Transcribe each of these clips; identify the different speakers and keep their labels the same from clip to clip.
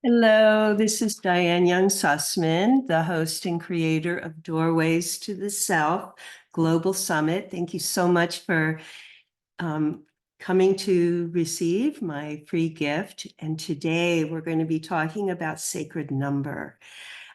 Speaker 1: Hello, this is Diane Young Sussman, the host and creator of Doorways to the Self Global Summit. Thank you so much for coming to receive my free gift. And today we're going to be talking about sacred number.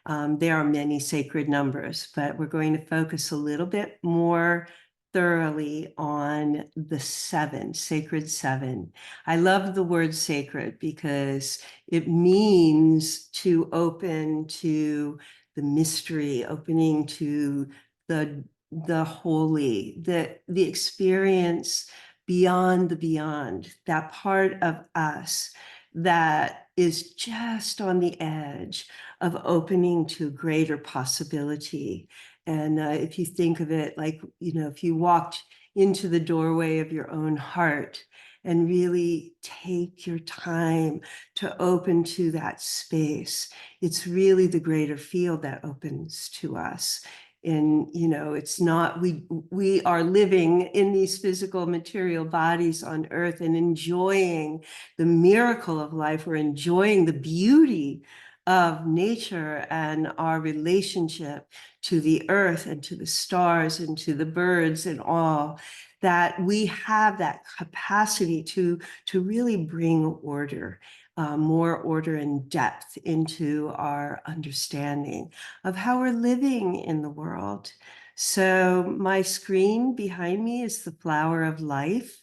Speaker 1: There are many sacred numbers, but we're going to focus a little bit more thoroughly on the seven, sacred seven. I love the word sacred because it means to open to the mystery, opening to the holy, the experience beyond the beyond, that part of us that is just on the edge of opening to greater possibility. And if you think of it like, if you walked into the doorway of your own heart and really take your time to open to that space, it's really the greater field that opens to us. And, it's not, we are living in these physical material bodies on earth and enjoying the miracle of life. We're enjoying the beauty of nature and our relationship to the earth and to the stars and to the birds and all, that we have that capacity to really bring order, more order and depth into our understanding of how we're living in the world. So my screen behind me is the flower of life.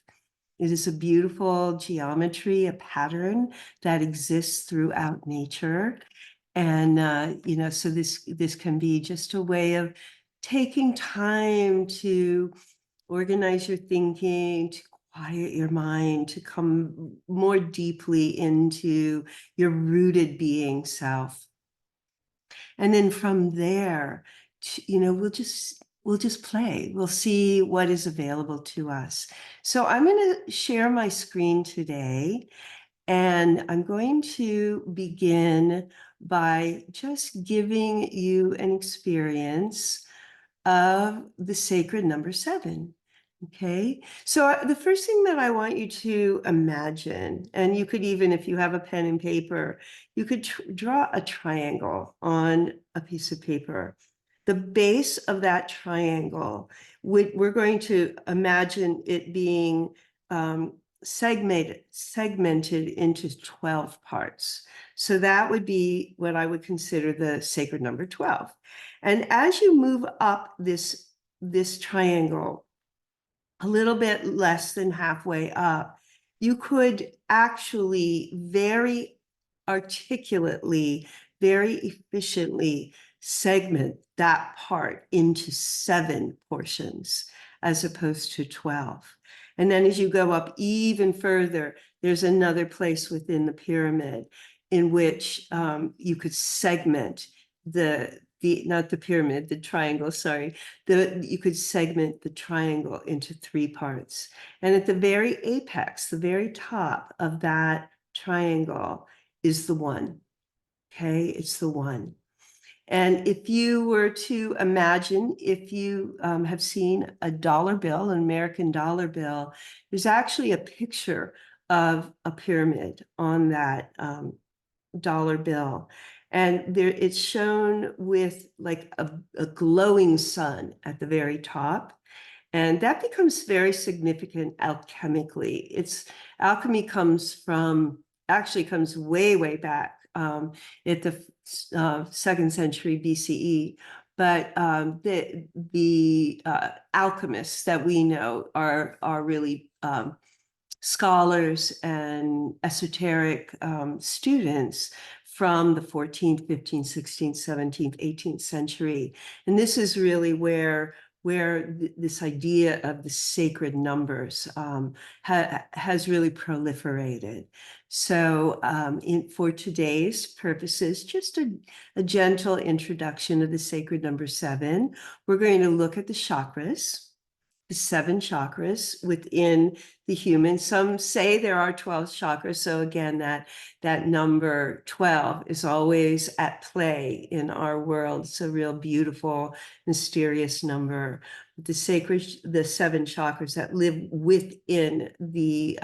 Speaker 1: It is a beautiful geometry, a pattern that exists throughout nature. And, so this can be just a way of taking time to organize your thinking, to quiet your mind, to come more deeply into your rooted being self. And then from there, we'll just play. We'll see what is available to us. So I'm going to share my screen today, and I'm going to begin by just giving you an experience of the sacred number seven. Okay, so the first thing that I want you to imagine, and you could even, if you have a pen and paper, you could draw a triangle on a piece of paper. The base of that triangle, we're going to imagine it being segmented into 12 parts. So that would be what I would consider the sacred number 12. And as you move up this triangle, a little bit less than halfway up, you could actually very articulately, very efficiently segment that part into 7 portions as opposed to 12. And then as you go up even further, there's another place within the pyramid in which you could segment not the pyramid, the triangle, sorry, you could segment the triangle into 3 parts. And at the very apex, the very top of that triangle is the one. Okay, it's the one. And if you were to imagine, if you have seen a dollar bill, an American dollar bill, there's actually a picture of a pyramid on that dollar bill. And there it's shown with like a glowing sun at the very top. And that becomes very significant alchemically. Alchemy actually comes way, way back at the 2nd century BCE. But the alchemists that we know are really scholars and esoteric students from the 14th, 15th, 16th, 17th, 18th century. And this is really where this idea of the sacred numbers has really proliferated. So for today's purposes, just a gentle introduction of the sacred number 7. We're going to look at the chakras, the 7 chakras within the human. Some say there are 12 chakras. So again, that number 12 is always at play in our world. It's a real beautiful, mysterious number. The 7 chakras that live within the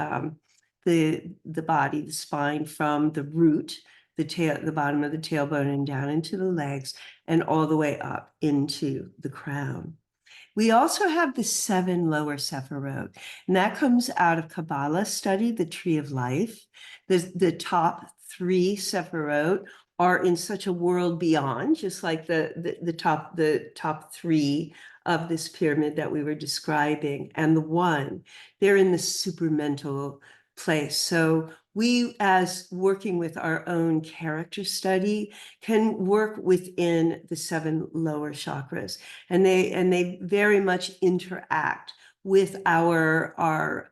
Speaker 1: body, the spine, from the root, the bottom of the tailbone and down into the legs and all the way up into the crown. We also have the 7 lower sephirot, and that comes out of Kabbalah study, the tree of life. The top 3 sephirot are in such a world beyond, just like the top 3 of this pyramid that we were describing, and the 1, they're in the supramental place. So we, as working with our own character study, can work within the 7 lower chakras, and they very much interact with our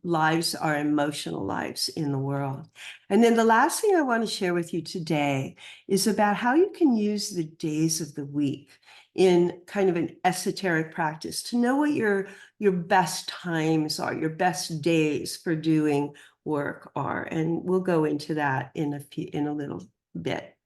Speaker 1: lives, our emotional lives in the world. And then the last thing I want to share with you today is about how you can use the days of the week in kind of an esoteric practice to know what your best times are, your best days for doing work are. And we'll go into that in a little bit.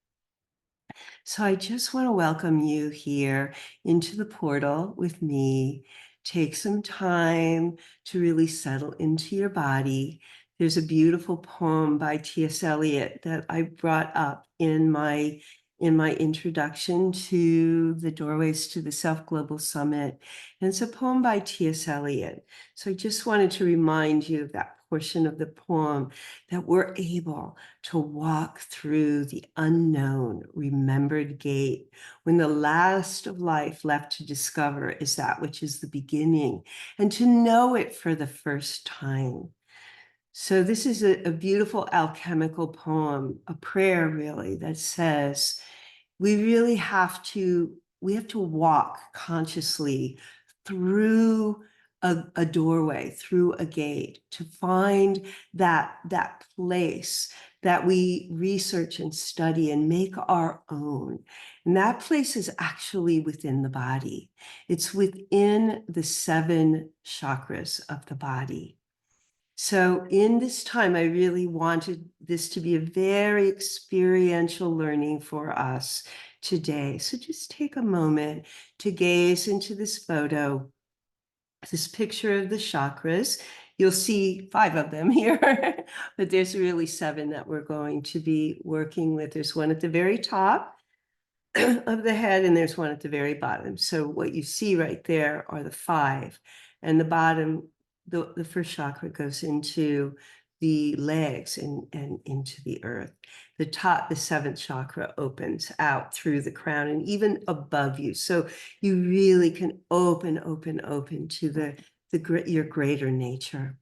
Speaker 1: So I just want to welcome you here into the portal with me. Take some time to really settle into your body. There's a beautiful poem by T.S. Eliot that I brought up in my introduction to the Doorways to the Self Global Summit. And it's a poem by T.S. Eliot. So I just wanted to remind you of that portion of the poem, that we're able to walk through the unknown, remembered gate, when the last of life left to discover is that which is the beginning, and to know it for the first time. So this is a beautiful alchemical poem, a prayer really, that says we really have to walk consciously through a doorway, through a gate, to find that place that we research and study and make our own. And that place is actually within the body. It's within the 7 chakras of the body. So in this time, I really wanted this to be a very experiential learning for us today. So just take a moment to gaze into this photo, this picture of the chakras. You'll see 5 of them here, but there's really 7 that we're going to be working with. There's one at the very top of the head, and there's one at the very bottom. So what you see right there are the 5, and the bottom, the first chakra goes into the legs and into the earth. The top, the 7th chakra, opens out through the crown and even above you. So you really can open to your greater nature.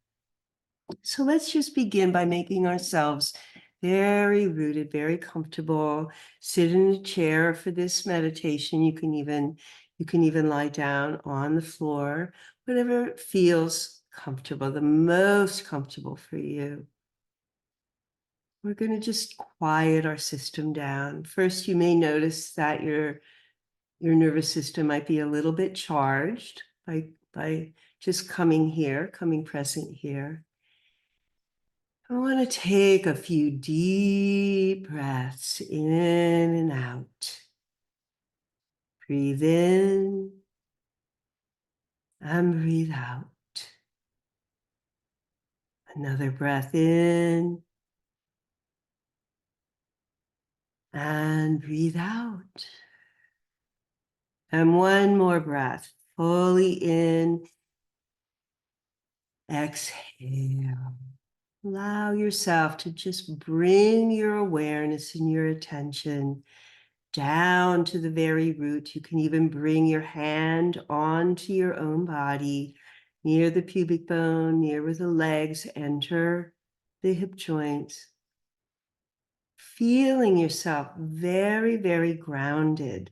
Speaker 1: So let's just begin by making ourselves very rooted, very comfortable. Sit in a chair for this meditation. You can even lie down on the floor, whatever feels comfortable, the most comfortable for you. We're going to just quiet our system down. First, you may notice that your nervous system might be a little bit charged by just coming present here. I want to take a few deep breaths in and out. Breathe in and breathe out. Another breath in and breathe out. And one more breath, fully in. Exhale. Allow yourself to just bring your awareness and your attention down to the very root. You can even bring your hand onto your own body, near the pubic bone, near where the legs enter the hip joints. Feeling yourself very, very grounded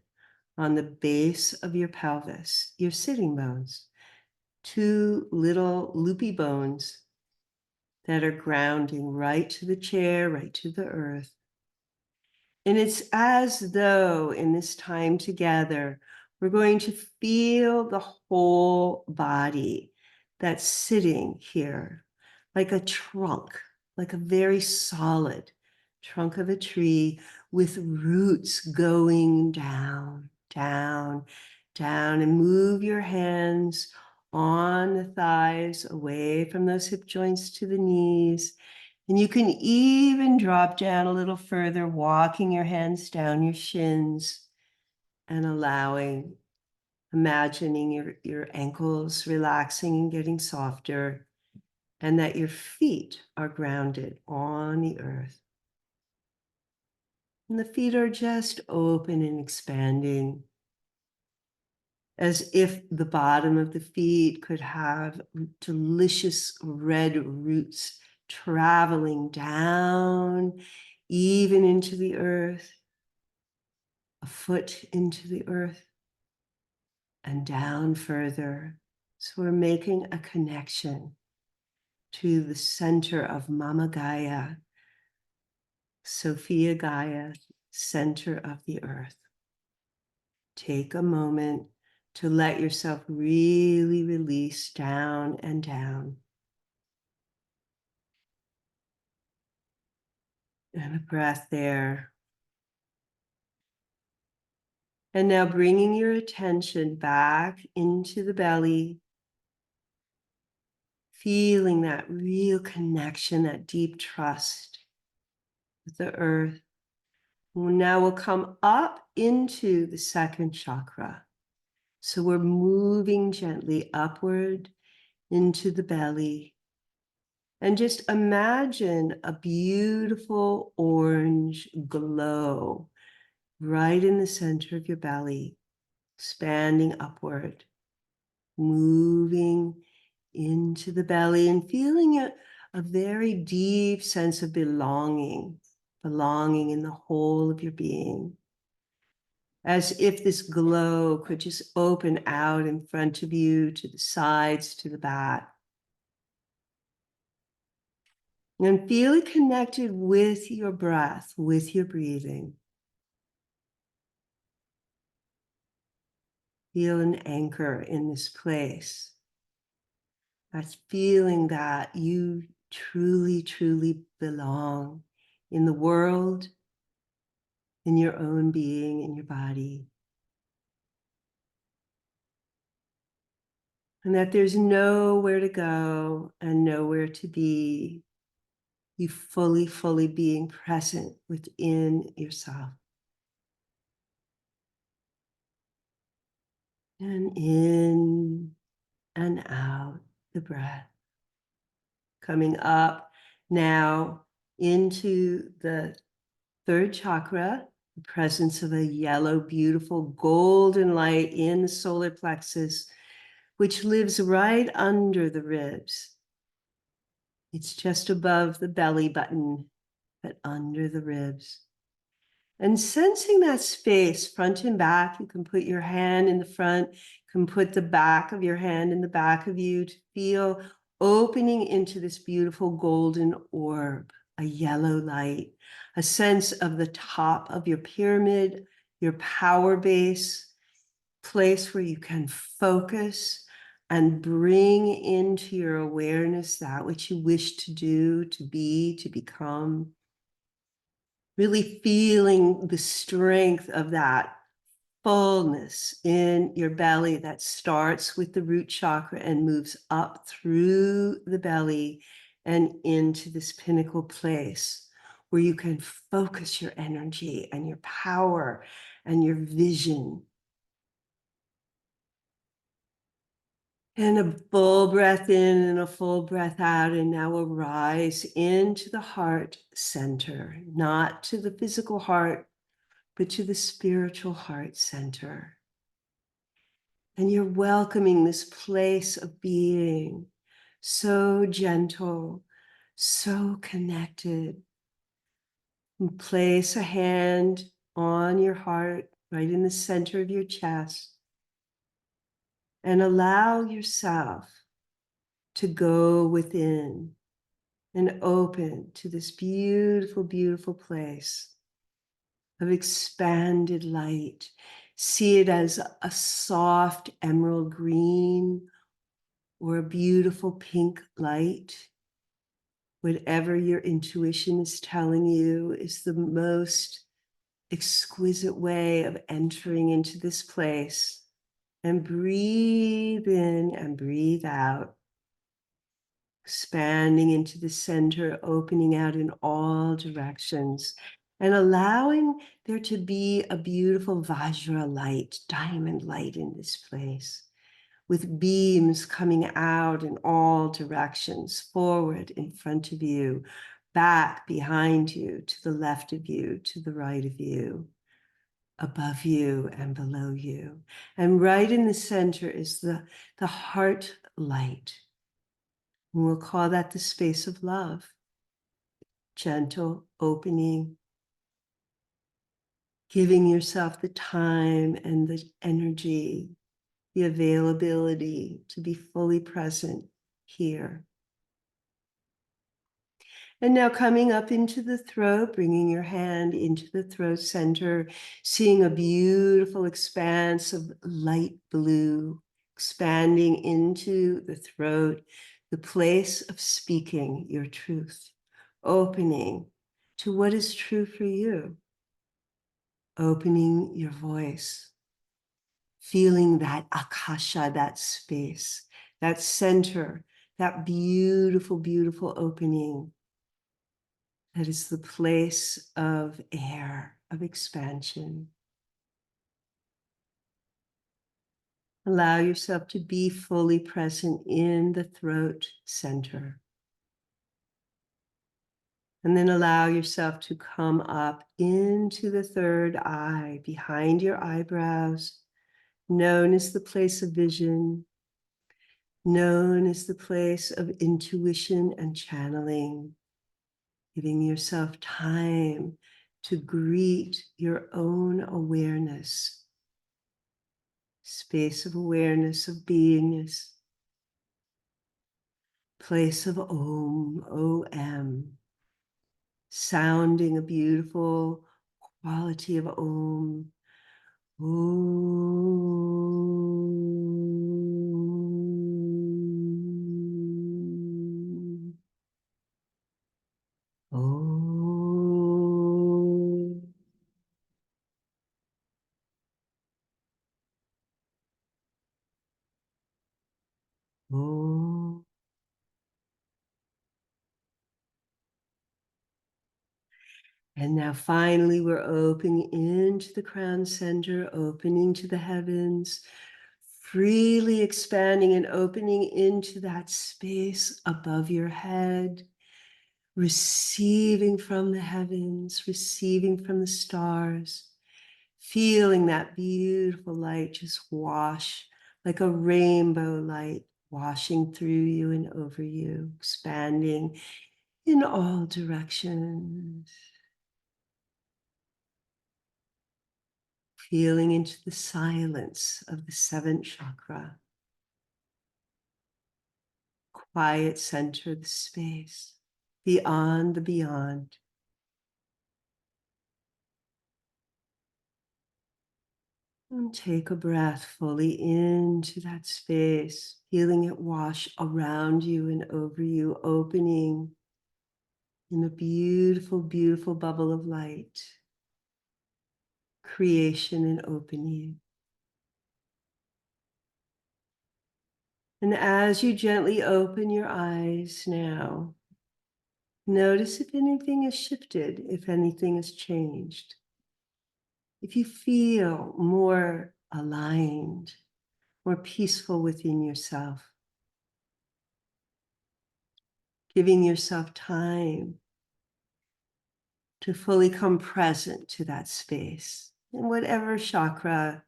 Speaker 1: on the base of your pelvis, your sitting bones, 2 little loopy bones that are grounding right to the chair, right to the earth. And it's as though in this time together, we're going to feel the whole body that's sitting here like a trunk, like a very solid trunk of a tree with roots going down, down, down, and move your hands on the thighs, away from those hip joints to the knees, And you can even drop down a little further, walking your hands down your shins and allowing, imagining your ankles relaxing and getting softer, and that your feet are grounded on the earth. And the feet are just open and expanding, as if the bottom of the feet could have delicious red roots traveling down, even into the earth, a foot into the earth, and down further. So we're making a connection to the center of Mama Gaia, Sophia Gaia, center of the earth. Take a moment to let yourself really release down and down. And a breath there. And now bringing your attention back into the belly, feeling that real connection, that deep trust with the earth. Now we'll come up into the second chakra. So we're moving gently upward into the belly. And just imagine a beautiful orange glow right in the center of your belly, expanding upward, moving into the belly and feeling a very deep sense of belonging in the whole of your being. As if this glow could just open out in front of you, to the sides, to the back. And feel it connected with your breath, with your breathing. Feel an anchor in this place. That's feeling that you truly, truly belong in the world, in your own being, in your body. And that there's nowhere to go and nowhere to be. You fully, fully being present within yourself. And in and out the breath. Coming up now into the third chakra, the presence of a yellow, beautiful golden light in the solar plexus, which lives right under the ribs. It's just above the belly button, but under the ribs. And sensing that space front and back, you can put your hand in the front, you can put the back of your hand in the back of you to feel opening into this beautiful golden orb, a yellow light, a sense of the top of your pyramid, your power base, place where you can focus and bring into your awareness that which you wish to do, to be, to become. Really feeling the strength of that fullness in your belly that starts with the root chakra and moves up through the belly and into this pinnacle place where you can focus your energy and your power and your vision. And a full breath in and a full breath out. And now we'll rise into the heart center, not to the physical heart, but to the spiritual heart center. And you're welcoming this place of being so gentle, so connected. And place a hand on your heart, right in the center of your chest, and allow yourself to go within and open to this beautiful, beautiful place of expanded light. See it as a soft emerald green or a beautiful pink light. Whatever your intuition is telling you is the most exquisite way of entering into this place. And breathe in and breathe out. expanding into the center, opening out in all directions, and allowing there to be a beautiful Vajra light, diamond light in this place, with beams coming out in all directions, forward, in front of you, back, behind you, to the left of you, to the right of you, above you and below you. And right in the center is the heart light. And we'll call that the space of love. Gentle opening, giving yourself the time and the energy, the availability to be fully present here. And now coming up into the throat, bringing your hand into the throat center, seeing a beautiful expanse of light blue, expanding into the throat, the place of speaking your truth, opening to what is true for you, opening your voice, feeling that akasha, that space, that center, that beautiful, beautiful opening. That is the place of air, of expansion. Allow yourself to be fully present in the throat center. And then allow yourself to come up into the third eye, behind your eyebrows, known as the place of vision, known as the place of intuition and channeling. Giving yourself time to greet your own awareness, space of awareness, of beingness, place of Om, O-M, sounding a beautiful quality of Om. Om. Om. Om. And now finally, we're opening into the crown center, opening to the heavens, freely expanding and opening into that space above your head, receiving from the heavens, receiving from the stars, feeling that beautiful light just wash like a rainbow light, washing through you and over you, expanding in all directions. Feeling into the silence of the seventh chakra, quiet center of the space, beyond the beyond. And take a breath fully into that space, feeling it wash around you and over you, opening in a beautiful, beautiful bubble of light, creation and opening. And as you gently open your eyes now, notice if anything has shifted, if anything has changed. If you feel more aligned, more peaceful within yourself, giving yourself time to fully come present to that space. And whatever chakra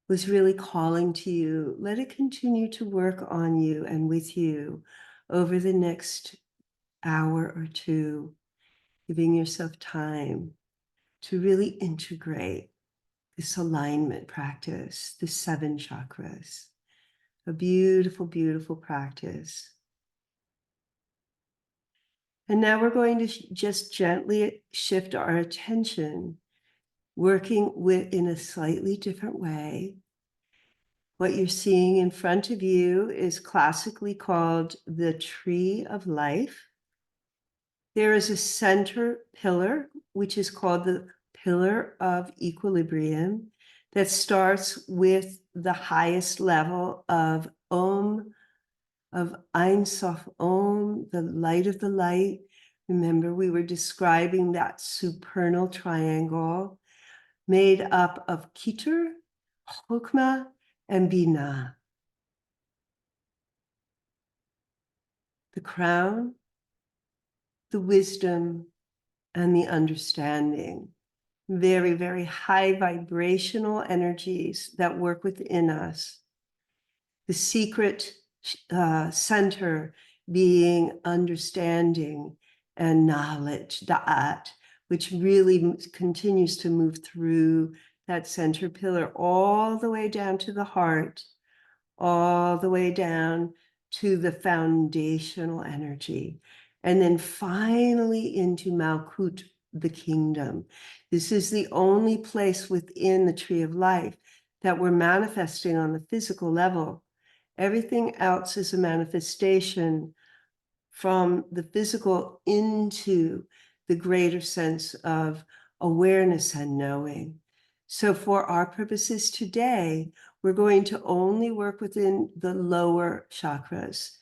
Speaker 1: was really calling to you, let it continue to work on you and with you over the next hour or two, giving yourself time to really integrate this alignment practice, the 7 chakras. A beautiful, beautiful practice. And now we're going to just gently shift our attention, working in a slightly different way. What you're seeing in front of you is classically called the tree of life. There is a center pillar, which is called the pillar of equilibrium, that starts with the highest level of Om of Ein Sof Om, the light of the light. Remember, we were describing that supernal triangle made up of Keter, Chokmah, and Binah. The crown, the wisdom, and the understanding. Very, very high vibrational energies that work within us. The secret center being understanding and knowledge, da'at, which really continues to move through that center pillar all the way down to the heart, all the way down to the foundational energy, and then finally into Malkut, the kingdom. This is the only place within the tree of life that we're manifesting on the physical level. Everything else is a manifestation from the physical into the greater sense of awareness and knowing. So for our purposes today, we're going to only work within the lower chakras,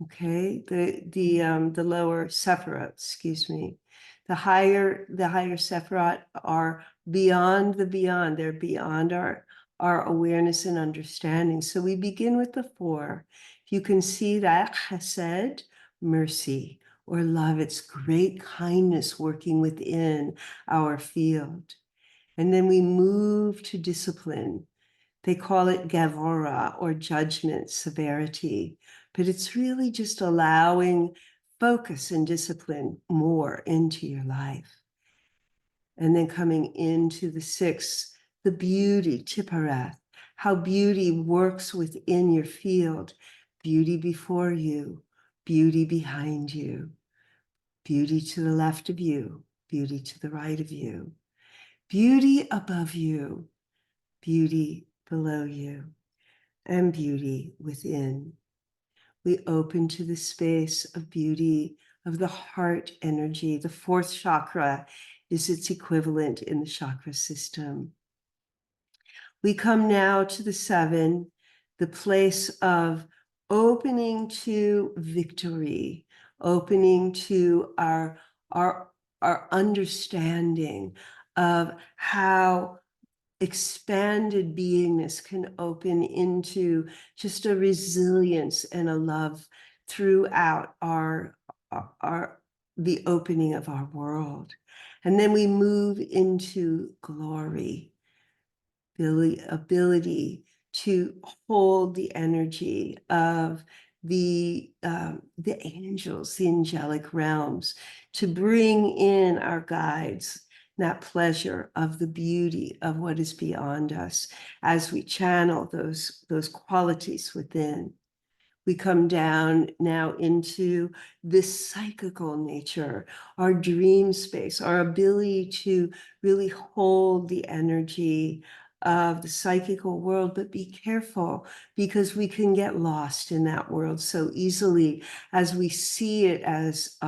Speaker 1: okay? The lower sephirot, excuse me. The higher sephirot are beyond the beyond. They're beyond our awareness and understanding. So we begin with the four. You can see that chesed, mercy, or love. It's great kindness working within our field. And then we move to discipline. They call it gavora, or judgment, severity, but it's really just allowing focus and discipline more into your life. And then coming into the sixth, the beauty, tipareth, how beauty works within your field. Beauty before you, beauty behind you, beauty to the left of you, beauty to the right of you, beauty above you, beauty below you, and beauty within. We open to the space of beauty of the heart energy. The fourth chakra is its equivalent in the chakra system. We come now to the seven, the place of opening to victory, opening to our understanding of how expanded beingness can open into just a resilience and a love throughout the opening of our world. And then we move into glory, the ability to hold the energy of the angels, the angelic realms, to bring in our guides, that pleasure of the beauty of what is beyond us as we channel those qualities within. We come down now into this psychical nature, our dream space, our ability to really hold the energy of the psychical world, but be careful because we can get lost in that world so easily as we see it as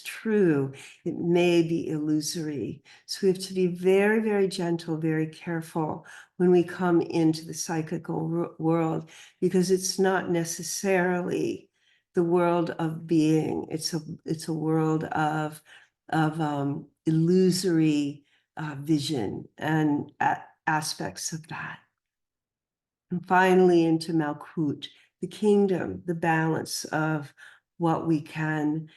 Speaker 1: true. It may be illusory. So we have to be very, very gentle, very careful when we come into the psychical world, because it's not necessarily the world of being. It's a world of illusory vision and aspects of that. And finally into Malkut, the kingdom, the balance of what we can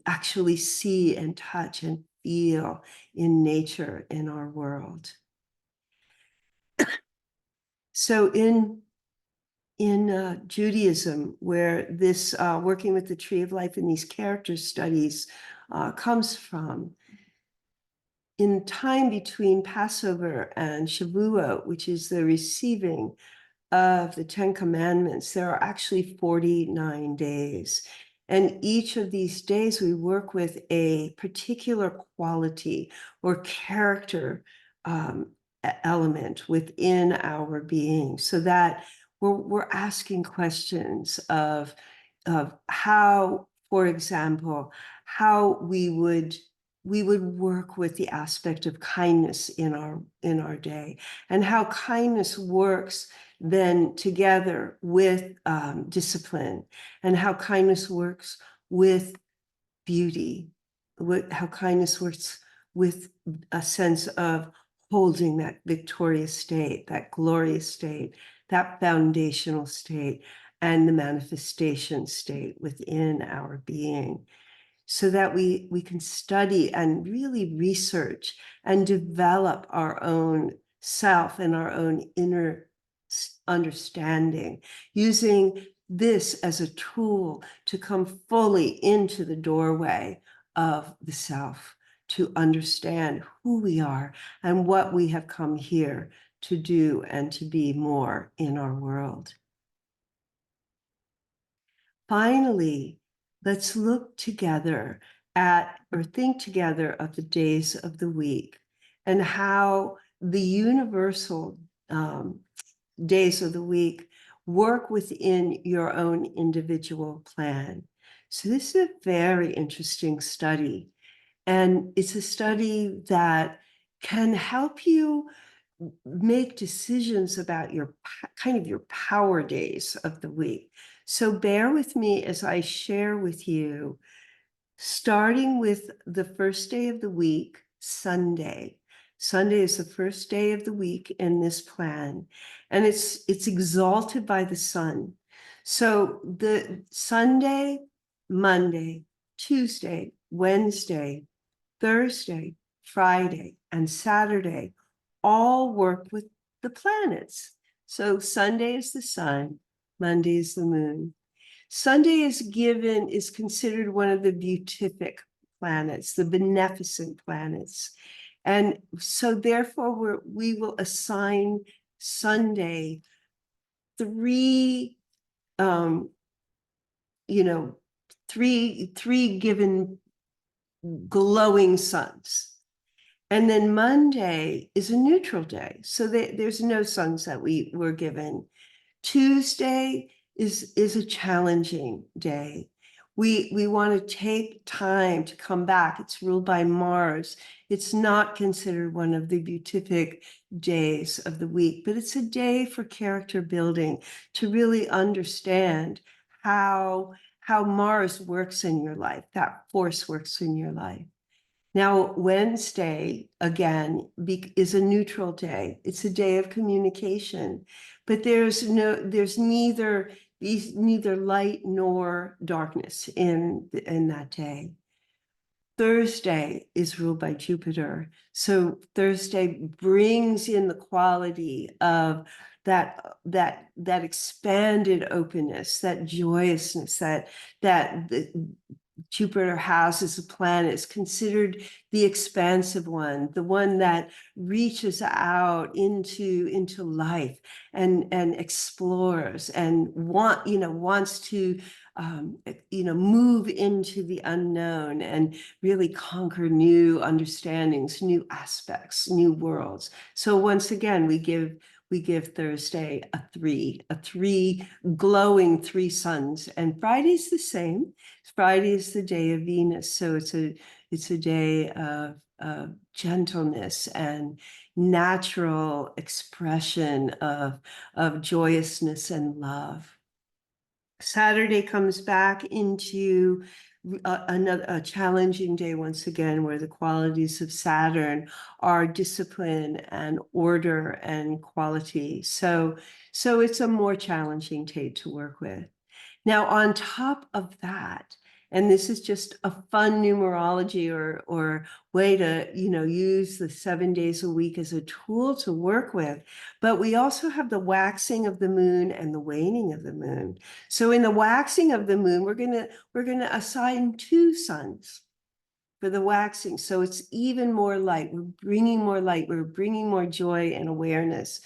Speaker 1: actually see and touch and feel in nature, in our world. So in Judaism, where this working with the tree of life and these character studies comes from, in time between Passover and Shavuot, which is the receiving of the Ten Commandments, there are actually 49 days. And each of these days we work with a particular quality or character element within our being, so that we're asking questions of how, for example, how we would work with the aspect of kindness in our day, and how kindness works then together with discipline, and how kindness works with beauty, how kindness works with a sense of holding that victorious state, that glorious state, that foundational state, and the manifestation state within our being, so that we can study and really research and develop our own self and our own inner understanding, using this as a tool to come fully into the doorway of the self, to understand who we are and what we have come here to do and to be more in our world. Finally, let's look together at, or think together of, the days of the week and how the universal days of the week work within your own individual plan. So this is a very interesting study, and it's a study that can help you make decisions about your kind of your power days of the week. So bear with me as I share with you, starting with the first day of the week, Sunday. Sunday is the first day of the week in this plan, and it's exalted by the sun. So the Sunday, Monday, Tuesday, Wednesday, Thursday, Friday, and Saturday all work with the planets. So Sunday is the sun, Monday is the moon. Sunday is considered one of the beatific planets, the beneficent planets. And so therefore we will assign Sunday three, three given glowing suns. And then Monday is a neutral day. So there's no suns that we were given. Tuesday is a challenging day. We want to take time to come back. It's ruled by Mars. It's not considered one of the beatific days of the week, but it's a day for character building, to really understand how Mars works in your life, that force works in your life. Now, Wednesday, again, is a neutral day. It's a day of communication, but there's neither light nor darkness in that day. Thursday is ruled by Jupiter. So Thursday brings in the quality of that expanded openness, that joyousness, that Jupiter has as a planet is considered the expansive one, the one that reaches out into life and explores and wants to move into the unknown and really conquer new understandings, new aspects, new worlds. So once again, we give Thursday a three glowing three suns, and Friday's the same. Friday is the day of Venus, so it's a day of gentleness and natural expression of joyousness and love. Saturday comes back into a challenging day once again, where the qualities of Saturn are discipline and order and quality. So it's a more challenging day to work with. Now, on top of that, and this is just a fun numerology or way to, use the 7 days a week as a tool to work with, but we also have the waxing of the moon and the waning of the moon. So in the waxing of the moon, we're gonna assign 2 suns for the waxing. So it's even more light. We're bringing more light. We're bringing more joy and awareness.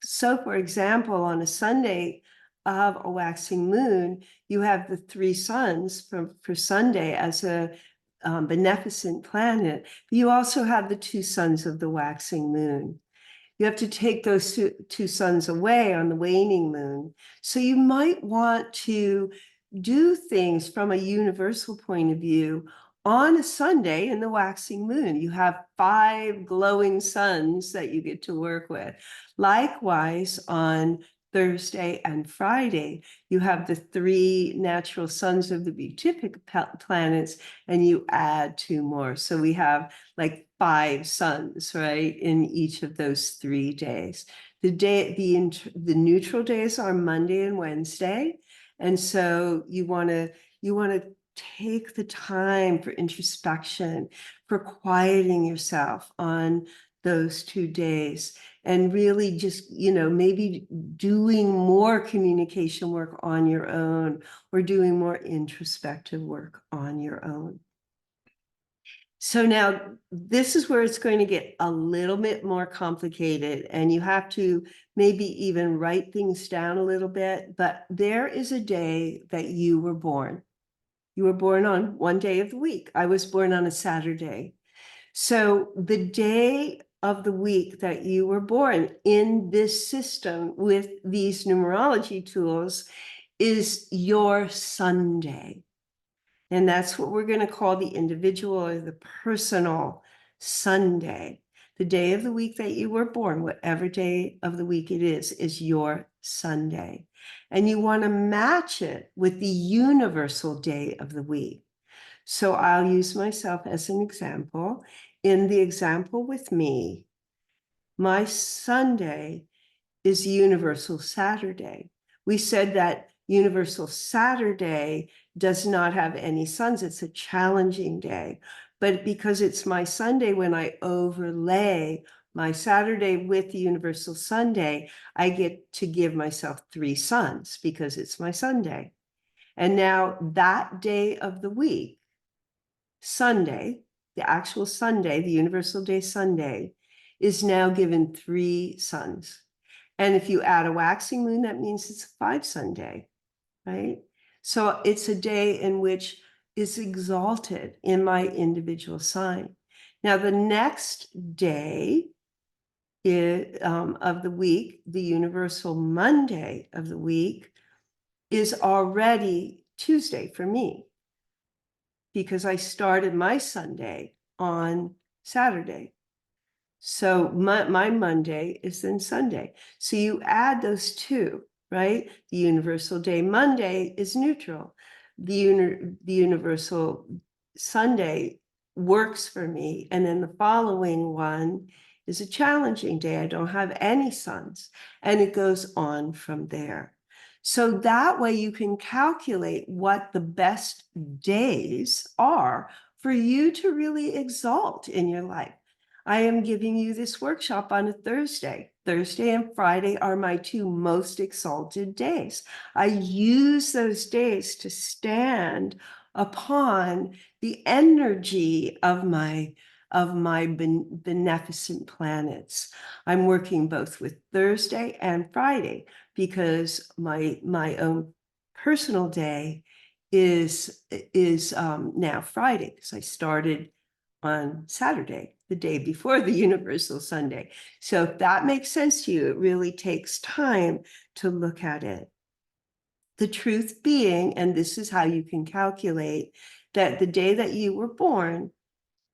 Speaker 1: So for example, on a Sunday of a waxing moon, you have the 3 suns for Sunday as a beneficent planet. But you also have the 2 suns of the waxing moon. You have to take those two suns away on the waning moon. So you might want to do things from a universal point of view on a Sunday in the waxing moon. You have 5 glowing suns that you get to work with. Likewise, on Thursday, and Friday, you have the 3 natural sons of the beatific planets, and you add 2 more. So we have like 5 suns, right, in each of those 3 days. The neutral days are Monday and Wednesday. And so you want to take the time for introspection, for quieting yourself on those 2 days, and really just, maybe doing more communication work on your own, or doing more introspective work on your own. So now this is where it's going to get a little bit more complicated, and you have to maybe even write things down a little bit, but there is a day that you were born. You were born on one day of the week. I was born on a Saturday. So the day of the week that you were born in this system with these numerology tools is your Sunday. And that's what we're going to call the individual or the personal Sunday. The day of the week that you were born, whatever day of the week it is your Sunday. And you want to match it with the universal day of the week. So I'll use myself as an example. In the example with me, my Sunday is Universal Saturday. We said that Universal Saturday does not have any suns. It's a challenging day. But because it's my Sunday, when I overlay my Saturday with the Universal Sunday, I get to give myself 3 suns because it's my Sunday. And now that day of the week, Sunday, the actual Sunday, the Universal Day Sunday, is now given 3 suns. And if you add a waxing moon, that means it's a 5 sun day, right? So it's a day in which is exalted in my individual sign. Now, the next day of the week, the Universal Monday of the week, is already Tuesday for me, because I started my Sunday on Saturday. So my Monday is then Sunday. So you add those 2, right? The Universal Day Monday is neutral. The Universal Sunday works for me. And then the following one is a challenging day. I don't have any suns. And it goes on from there. So that way you can calculate what the best days are for you to really exalt in your life. I am giving you this workshop on a Thursday. Thursday and Friday are my 2 most exalted days. I use those days to stand upon the energy of my beneficent planets. I'm working both with Thursday and Friday because my own personal day is now Friday, because I started on Saturday, the day before the Universal Sunday. So if that makes sense to you, it really takes time to look at it. The truth being, and this is how you can calculate, that the day that you were born,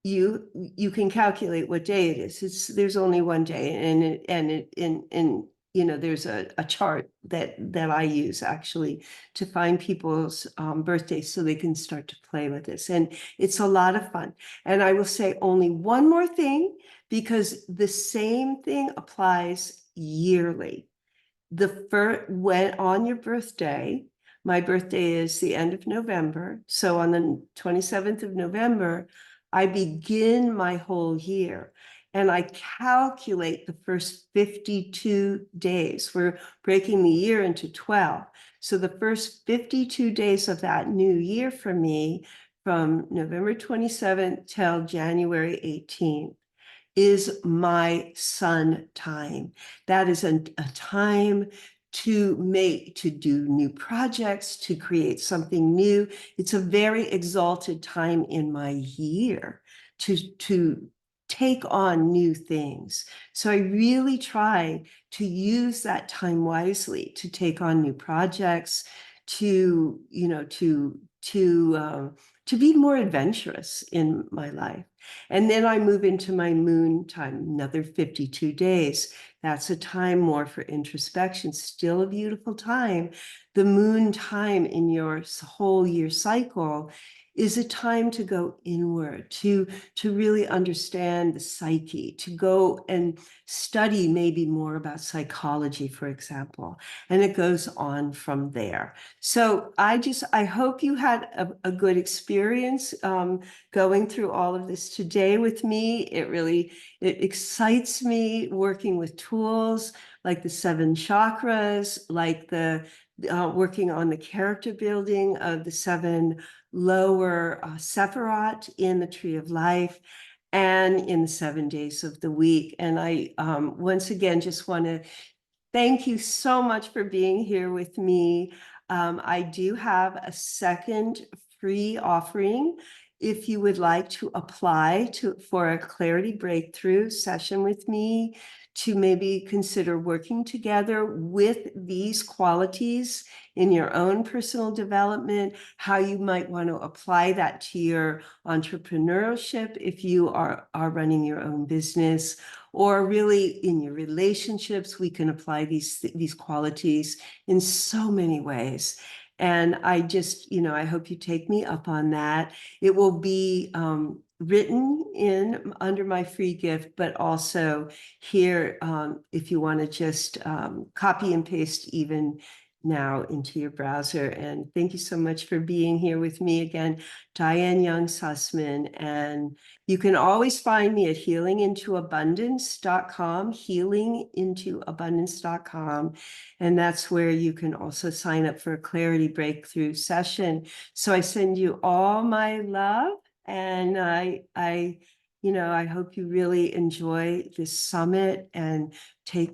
Speaker 1: you can calculate what day it is. There's only one day, and there's a chart that I use actually to find people's birthdays so they can start to play with this, and it's a lot of fun. And I will say only one more thing, because the same thing applies yearly. When on your birthday, my birthday is the end of November, so on the 27th of November, I begin my whole year, and I calculate the first 52 days. We're breaking the year into 12. So the first 52 days of that new year for me, from November 27th till January 18th, is my sun time. That is a time to do new projects, to create something new. It's a very exalted time in my year to take on new things. So I really try to use that time wisely to take on new projects, to be more adventurous in my life. And then I move into my moon time, another 52 days. That's a time more for introspection, still a beautiful time. The moon time in your whole year cycle is a time to go inward, to really understand the psyche, to go and study maybe more about psychology, for example, and it goes on from there. So I hope you had a good experience going through all of this today with me. It excites me working with tools like the 7 chakras, like the working on the character building of the 7 lower Sephirot in the Tree of Life and in the 7 days of the week. And I once again just want to thank you so much for being here with me. I do have a second free offering. If you would like to apply for a clarity breakthrough session with me, to maybe consider working together with these qualities in your own personal development, how you might want to apply that to your entrepreneurship if you are running your own business, or really in your relationships, we can apply these qualities in so many ways. And I just, I hope you take me up on that. It will be written in under my free gift, but also here, if you want to just copy and paste even now into your browser. And thank you so much for being here with me again, Diane Young Sussman. And you can always find me at healingintoabundance.com, healingintoabundance.com. And that's where you can also sign up for a clarity breakthrough session. So I send you all my love, and I hope you really enjoy this summit and take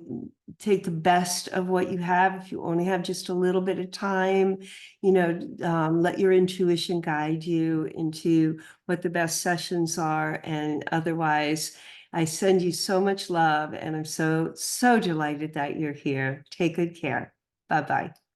Speaker 1: the best of what you have. If you only have just a little bit of time, let your intuition guide you into what the best sessions are. And otherwise, I send you so much love, and I'm so delighted that you're here. Take good care. Bye-bye.